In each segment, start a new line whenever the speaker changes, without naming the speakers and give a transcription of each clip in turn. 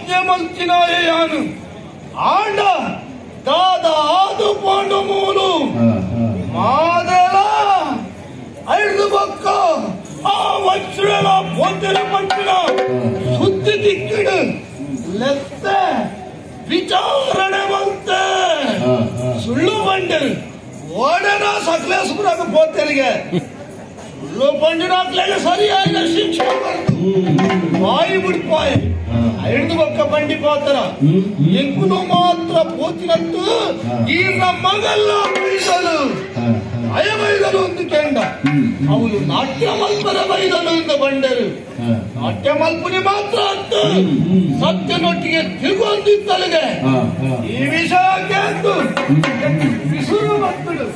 ಆಜ್ಞೆ ಮಲ್ಚಿನಾಯನು ಆಂಡ ದಾದ ಆದು ಪಾಂಡು ಮೂಲು ಮಾದಲ ಐದು ಬೊಕ್ಕ ಆ ವಜ್ರಲ ಪೊಂದಿನ ಮಂಚಿನ ಸುದ್ದಿ ದಿಕ್ಕಿಡು ಲೆತ್ತ ವಿಚಾರಣೆ ಬಂತೆ ಸುಳ್ಳು ಬಂಡರು ಓಡನ ಸಕಲೇಶ್ವರಾಗ ಪೋತೆರಿಗೆ ಸುಳ್ಳು ಬಂಡಿನಾಕ್ಲೆಗೆ ಸರಿಯಾಗಿ ಶಿಕ್ಷೆ ಬಾಯಿ ಬಿಡ್ಪಾಯ್ ಐದು ಬೊಕ್ಕ ಬಂಡಿ ಪಾತ್ರ ಎಂಕುನು ಮಾತ್ರ ಪೋತಿನತ್ತು ಈ ಮಗಲ್ಲ ಬೈದಲು ಅಯ ಬೈದಲು ಒಂದು ಕೆಂಡ ಅವಳು ನಾಟ್ಯ ಮಲ್ಪದ ಬೈದಲು ಎಂದು ಬಂಡರು ನಾಟ್ಯ ಮಲ್ಪುನಿ ಮಾತ್ರ ಅಂತ ಸತ್ಯನೊಟ್ಟಿಗೆ ತಿರುಗೊಂದಿತ್ತಲಿಗೆ ಈ ವಿಷಯಕ್ಕೆ ಅಂತು ಬಿಸಿರು ಮಕ್ಕಳು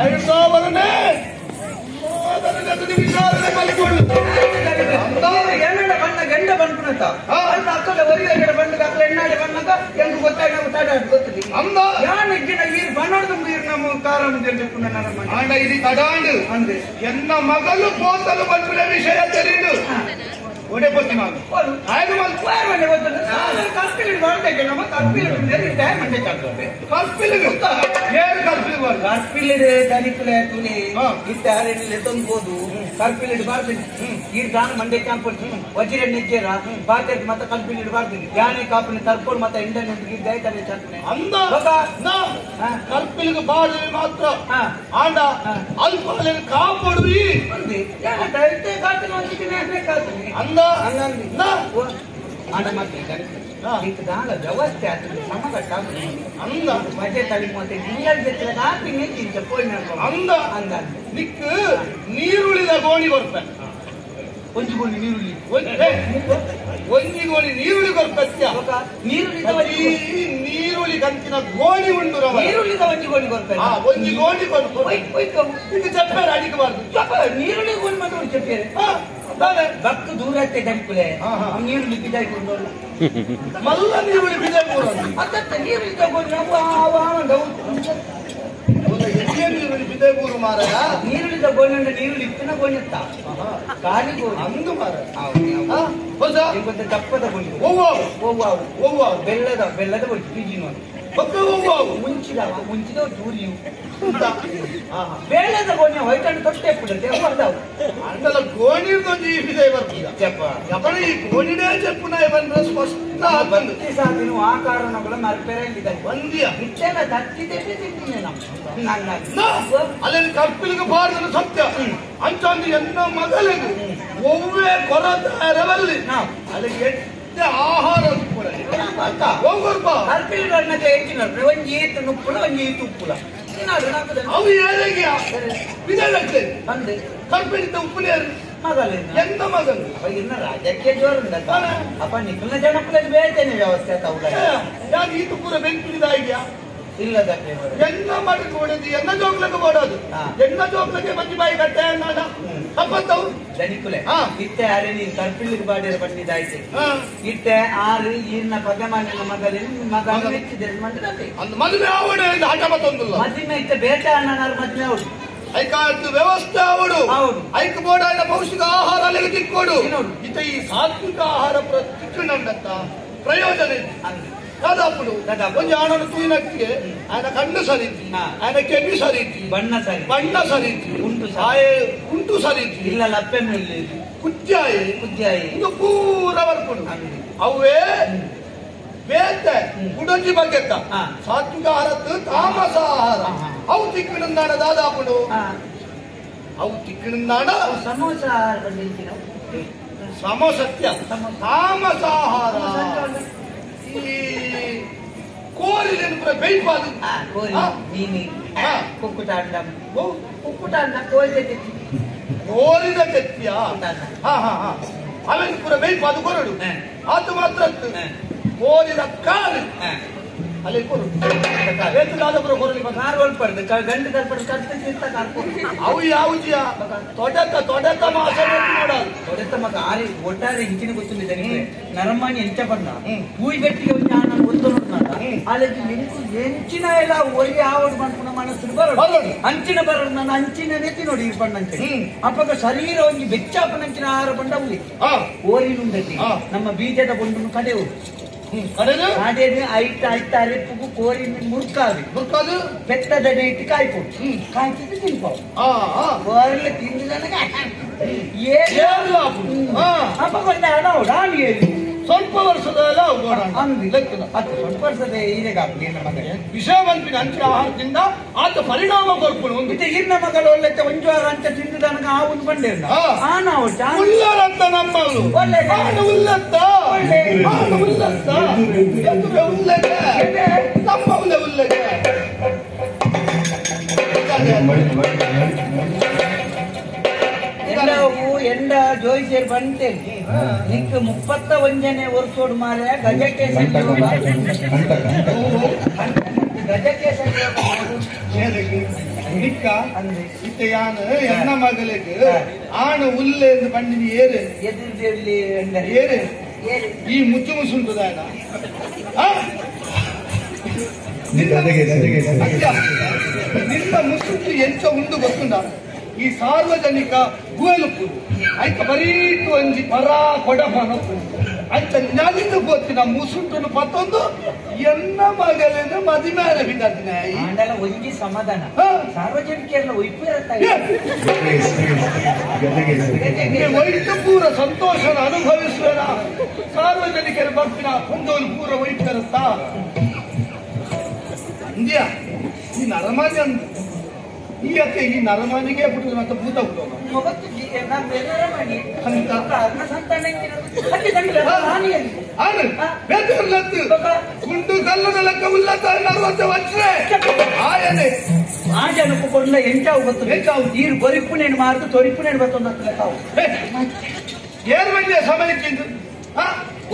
ಐದವರನ್ನೇ ವಿಚಾರಣೆ ಮಲ್ಕೊಂಡು
ಗಂಡ ಬಂದ್ಬಿಡತ್ತ ಅಕ್ಕದ ವರಿಗಡೆ ಬಂದ ಎಣ್ಣಾಡಿ ಬಂದಾಗ ಎಂದು ಗೊತ್ತಾಗ ಗೊತ್ತಿಲ್ಲ
ಅಂದ
ಯಾನಿಗಿನ ಈ ಬಣ್ಣದ ನೀರು ನಮ್ಮ ಕಾರಣ
ಇದು ತಡಾಂಡು
ಅಂದ್ರೆ
ಎನ್ನ ಮಗಳು ಪೋತಲು ಬಂದ ವಿಷಯ ತಿಳಿದು ಒಡೆ ಪತ್ತಿ ನಾನು ಆಯ್ತು
ಮನೆ ಗೊತ್ತಿಲ್ಲ ಕರ್ಪಿಲಿ ಮಾಡ್ತೇವೆ ನಮ್ಮ ಕರ್ಪಿಲಿ ಮಂಡೆ ಚಾಡ್ತೇವೆ
ಕರ್ಪಿಲಿಗೆ ಏನು ಕರ್ಪಿಲಿಗೆ ಬರ್ತದೆ
ಕರ್ಪಿಲಿಡೆ ದನಿಕುಲೆ ತುಲಿ ಇತ್ತಾರೆಲ್ಲ ತಂದ್ಬೋದು ಕರ್ಪಿಲಿಡ್ ಬಾರ್ತೀನಿ ಈ ದಾನ ಮಂಡೆ ಚಾಂಪಡ್ತೀನಿ ವಜ್ರ ನೆಜ್ಜೇರ ಬಾತೇದ್ ಮತ್ತೆ ಕರ್ಪಿಲಿಡ್ ಬಾರ್ತೀನಿ ಯಾನಿ ಕಾಪಿನ ತರ್ಕೊಂಡು ಮತ್ತೆ ಇಂಡನ್ ಗಾಯ್ತಾನೆ ಚಾಡ್ತೀನಿ
ಅಂದ ಕರ್ಪಿಲಿಗೆ ಬಾಳಿ ಮಾತ್ರ ಆಂಡ ಅಲ್ಪಾಲಿಗೆ ಕಾಪಾಡುವಿ ಅಂದ
ವ್ಯವಸ್ಥೆ ಅಂದ ಮಜೆ ತಳಿ ಮತ್ತೆ
ಅಂದ ಅಂದ ನಿಕ್ಕು ನೀರುಳಿದ ಗೋಣಿ ಬರ್ತಾನೆ
ಒಂಜಿ ಗೋಣಿ ನೀರುಳ್ಳಿ
ಒಂಜಿ ಗೋಣಿ ನೀರುಳ್ಳಿ ಬರ್ಪತ್ಯ ನೀರುಳ್ಳಿ ಕಂಚಿನ ಗೋಣಿ ಉಂಡು
ನೀರುಳ್ಳಿದ ಒಂಜಿ ಗೋಣಿ ಬರ್ತಾರೆ
ಒಂಜಿ ಗೋಣಿ ಇದು ಚಪ್ಪೇರ ಅಡಿಗೆ
ನೀರುಳ್ಳಿ ಗೋಣಿ ಮಾತ್ರ ಚಪ್ಪೇರೆ ಭಕ್ತ ದೂರ ಆಗ್ತದೆ ಗಂಟುಲೆ ನೀರುಳ್ಳಿ ಬಿದ್ದಾಯ್ಕೊಂಡು
ಮಲ್ಲ ನೀರುಳ್ಳಿ ಬಿದ್ದಾಯ್ಕೊಂಡು
ಅದಕ್ಕೆ ನೀರುಳ್ಳಿ ತಗೊಂಡು ನಾವು
ನೀರುಳ್ಳಿ ಬಿದ್ದಾಯ್ಕೊಂಡು ಮಾರಾಯ
ನೀರುಳ್ಳಿ ತಗೊಂಡು ನೀರುಳ್ಳಿ ಇತ್ತಿನ ಗೋಣಿತ್ತ ಖಾಲಿ ಗೋಣಿ
ಅಂದು ಮಾರಾಯ
ಇವತ್ತು ದಪ್ಪ ತಗೊಂಡು ಬೆಲ್ಲದ ಗೋಣಿ ಪಿಜಿ ನೋಡಿ ಮುಂಚಿದ ಚೂರಿಯು ಬೇಳೆದ ಗೋಣಿ ಹೊಯ್ತಂಡು ತೊಟ್ಟೆ ಬಿಡುತ್ತೆ
ಅಂಡಲ ಗೋಣಿ ಈ ಗೋಣಿನೇ ಚೆಪ್ಪುನ ಬಂದ್ರೆ ಸ್ಪಷ್ಟ
ಬಂದು ಸಾಧಿನ ಆ ಕಾರಣಗಳ ಮರ್ಪೆರಲ್ಲಿದೆ
ಬಂದಿಯ
ಇಷ್ಟೆಲ್ಲ ತಟ್ಟಿದೆ ತಿಂತೀನಿ
ಅಲ್ಲಿ ಕರ್ಪಿಲಿಗೆ ಬಾರದನು ಸತ್ಯ ಅಂಚಂದು ಎನ್ನ ಮಗಲಿಗೆ ಒವ್ವೇ ಕೊರದಲ್ಲಿ ಅಲ್ಲಿಗೆ ಆಹಾರ
ಒಂಜಿ ಈತು ನುಪ್ಪುಳ ಒಂಜಿ ಈತು ಉಪ್ಪುಳ
ಅವು ಏನಿಗೆ ಅಂದೆ ಕರ್ಪಿಲಿದ್ದ ಉಪ್ಪುನೇ
ಮಗಲೇ
ಎಂತ ಮಗಲು
ಇನ್ನ ರಾಜ್ಯಕ್ಕೆ ಜೋರುಂಡ ಅಪ್ಪ ನಿಖಲ್ನ ಜನಕ್ಕಲ್ಲಿ ಬೇಳ್ತೇನೆ ವ್ಯವಸ್ಥೆ
ಯಾಕೆ ಈತು ಪೂರ ಬೆಂಕಿದ ಇದೆಯಾ
ಇಲ್ಲದಕ್ಕೆ
ಎನ್ನ ಮಡಕ್ಕೆ ಹೊಡೆದು ಎನ್ನ ಜೋಗ್ಲಕ್ಕೆ ಮಾಡೋದು ಎನ್ನ ಜೋಗ್ಲಕ್ಕೆ ಮಂಜಿ ಬಾಯಿ ಕಟ್ಟೆ ಅನ್ನಾಡ ತಪ್ಪತ್ತವು
ದನಿಕುಲೆ ಇತ್ತೆ ಆರೆ ನೀನು ಕರ್ಪಿಲಿಗೆ ಬಾಡಿರ ಬಂದಿದ್ದಾಯ್ತು ಇತ್ತೆ ಆರು ಈರ್ನ ಪದಮಾನಿನ ಮಗನ ಮೆಚ್ಚಿದೆ ಮಂಡಲಕ್ಕೆ
ಅಂದ್ ಮದುವೆ ಅವಡು ಹಠ ಮತ್ತೊಂದಿಲ್ಲ
ಮದ್ದಿನ ಇತ್ತೆ ಬೇಟೆ ಅಣ್ಣನಾರು ಮದ್ವೆ ಅವಳು
ಐಕಾಯ್ತು ವ್ಯವಸ್ಥೆ ಅವಡು ಐಕ್ ಬೋಡ ಪೌಷ್ಟಿಕ ಆಹಾರ ಅಲ್ಲಿಗೆ ತಿಕ್ಕೋಡು ಇತ ಈ ಸಾತ್ವಿಕ ಆಹಾರ ತಿಕ್ಕೊಂಡಂತ ಪ್ರಯೋಜನ ಇದೆ ಕದಾಪುಡು ಒಂಜಿ ಆಣನ ತೂಯಿನಕ್ಕಿಗೆ ಆಯ್ನ ಕಣ್ಣು ಸರಿತಿ ಆಯ್ನ ಕೆಮ್ಮಿ ಸರಿತಿ ಬಣ್ಣ ಸರಿತಿ ಉಂಟು ಸರಿತಿ
ಇಲ್ಲ ಲಪ್ಪೆ ಮೇಲೆ
ಕುಜ್ಜಾಯಿ ಇದು ಪೂರ ಬರ್ಕೊಂಡು ಅವೇ ಬೇತೆ ಕುಡಂಜಿ ಬಗ್ಗೆತ್ತ ಸಾತ್ವಿಕ ಆಹಾರದ್ದು ತಾಮಸ ಆಹಾರ ಅವು ತಿಕ್ಕಿನಿಂದಾಣ ದಾದಾಪುಡು ಅವು ತಿಕ್ಕಿನಿಂದಾಣ
ಸಮೋಸ
ಸಮೋಸತ್ಯ ತಾಮಸ ಆಹಾರ ಕೋರಿಲೇನು ಪುರ ಬೇಯ್ಪಾದು ಕೋರಿದ ತೆತ್ತಿಯ ಆಮೇಲೆ ಪುರ ಬೇಯ್ಪಾದು ಕೊರಡು ಅದು ಮಾತ್ರ ಕೋರಿದ ಕಾಲು ಅಲ್ಲಿ ಅವು ಯಾವ್ಜಿಯ ತೊಡೆತ ಮಾಸ
ತೊಡೆತ ಮಗ ಆರಿ ಒಟ್ಟಾರೆ ಇಂಚಿನ ಗೊತ್ತಿಲ್ಲ ನರಮಾಣಿ ಎಂಚ ಬಂದ ಹೂಯಿ ಬೆಟ್ಟಿಗೆ ಗೊತ್ತು ಅದಕ್ಕೆ ಎಂಚಿನ ಎಲ್ಲ ಒಳ್ಳೆ ಆವಡ್ ಮಾಡ್ಕೊಂಡು ಮನಸ್ಸು ಬರೋದು ಅಂಚಿನ ಬರೋದು ನನ್ನ ಅಂಚಿನ ನೆತ್ತಿ ನೋಡಿ ಈ ಬಣ್ಣಂಚೆ ಅಪ್ಪಗ ಶರೀರ ಒಂದು ಬೆಚ್ಚಾಪನಂಚಿನ ಆಹಾರ ಬಂಡ ಉಳಿ ಓರಿನುಂಡತಿ ನಮ್ಮ ಬೀಜದ ಬಂಡು ಕಡೆಯು అదేది ఐట్ ఐట్ అరెప్పుకు కోరి మురుకాలి పెద్దదని ఇట్టి కాయిపోడు కాయితే తినిపో కోరలు తిండిదనగా ఏ అప్పకుండా అనవుడా ನೀರು
ಸ್ವಲ್ಪ ವರ್ಷದಲ್ಲ
ಸ್ವಲ್ಪ ವರ್ಷದ ಇದೆ
ವಿಷಯವಂತಿನ ಅಂಚಿನ ಆಹಾರದಿಂದ ಆತ ಪರಿಣಾಮ ಕೊರ್ಪುಡು
ಇದು ಇನ್ನ ಮಗಳು ಒಳ್ಳೆ ಒಂಜಾರ ಅಂತ ತಿಂದಿದನಗ ಆ ಒಂದು ಬಂಡೆ
ಉಲ್ಲರಂತ ನಮ್ಮಗಳು ಉಲ್ಲತ್ತ ಉಲ್ಲತ್ತ ಉಲ್ಲಗೆ ನಮ್ಮ ಉಲ್ಲಗೆ
ಎಂಡ ಜೋಯಿಸೇರ್ ಬಂತೇನೆ ನಿಂಕ 31ನೇ ವರ್ಷೋಡು ಮಾರ ಗಜಕೇಸರಿ
ಎನ್ನ ಮಗಳಿಗೆ ಆಣ ಉಲ್ಲೆ ಎಂದು ಬಂದಿನಿ ಏರು
ಎದುರಲ್ಲಿ
ಏರು ಈ ಮುಚ್ಚು ಮುಚ್ಚು ಉಂಟದ ನಿನ್ನ ಮುಸುಂಟು ಎಂಚ ಉಂಡು ಗೊತ್ತುಂಡ ಈ ಸಾರ್ವಜನಿಕ ಗುವೆಲುಪು ಆಯ್ತ ಬರೀಟು ಅಂಜಿ ಪರ ಕೊಡಪನ ಆಯ್ತ ನಲಿದು ಗೊತ್ತಿನ ಮುಸುಂಟು ಪತ್ತೊಂದು ಎನ್ನ ಮಗಲಿನ ಮದಿಮೇಲೆ ಬಿದ್ದಿನ
ಒಂಜಿ ಸಮಾಧಾನ ಸಾರ್ವಜನಿಕರನ್ನ
ವೈದ್ಯ ಪೂರ ಸಂತೋಷನ ಅನುಭವಿಸುವನ ಸಾರ್ವಜನಿಕರ ಬರ್ತಿನ ಕೊಂದೋಲು ಪೂರ ವೈದ್ಯರತ್ತ ಇಂದಿಯಾ ಈ ನರಮಾನ್ಯ ಈ ಅಕ್ಕೆ ಈ ನರಮಾನಿಗೆ ಬಿಟ್ಟು ಮತ್ತೆ ಭೂತ ಗುಂಡು ಕಲ್ಲದ ಲೆಕ್ಕ ಉಲ್ಲತ್ತ 40 ವರ್ಷ ಆಯನೆ
ಆ ಜನಕ್ಕೂ ಕೊಡಲ ಎಂಟಾವು ಗೊತ್ತು ಬೇಕಾವು ನೀರು ಬರಿಪ್ಪು ನೇನು ಮಾರ್ದು ತೊರಿಪ್ಪು ನೇನು ಬರ್ತೊಂದು ಲೆಕ್ಕಾವು
ಏನ್ ಬಂದಿದೆ ಸಮಯಕ್ಕಿಂದು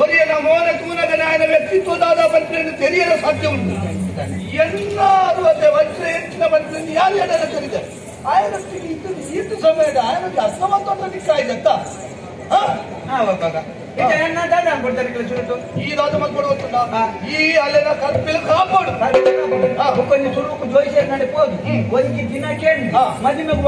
ಒರಿಯನ ಮೋನ ತೂನಗ ನಾಯನ ವ್ಯಕ್ತಿತ್ವದಾದ ಪತ್ರಿಯನ್ನು ತೆರೆಯಲು ಸಾಧ್ಯ ಉಂಟು ಎಲ್ಲರೂ ಅದೇ ವರ್ಷ ಹೆಚ್ಚಿನ ಪತ್ರಿಯನ್ನು ಯಾರು ಹೇಳಲು ತೆರೆದ ఆయన ఇటు సమయం ఆయన అర్థమంతా నిక్కాయిదత్త ఈ రాజు మక్కుడు వస్తున్నా ఈ అల్లెన కల్పిలు కాపాడు
కొన్ని చురుకు జోయిసే నడిపోదు కొంచెం తినకేండి మధ్య మీద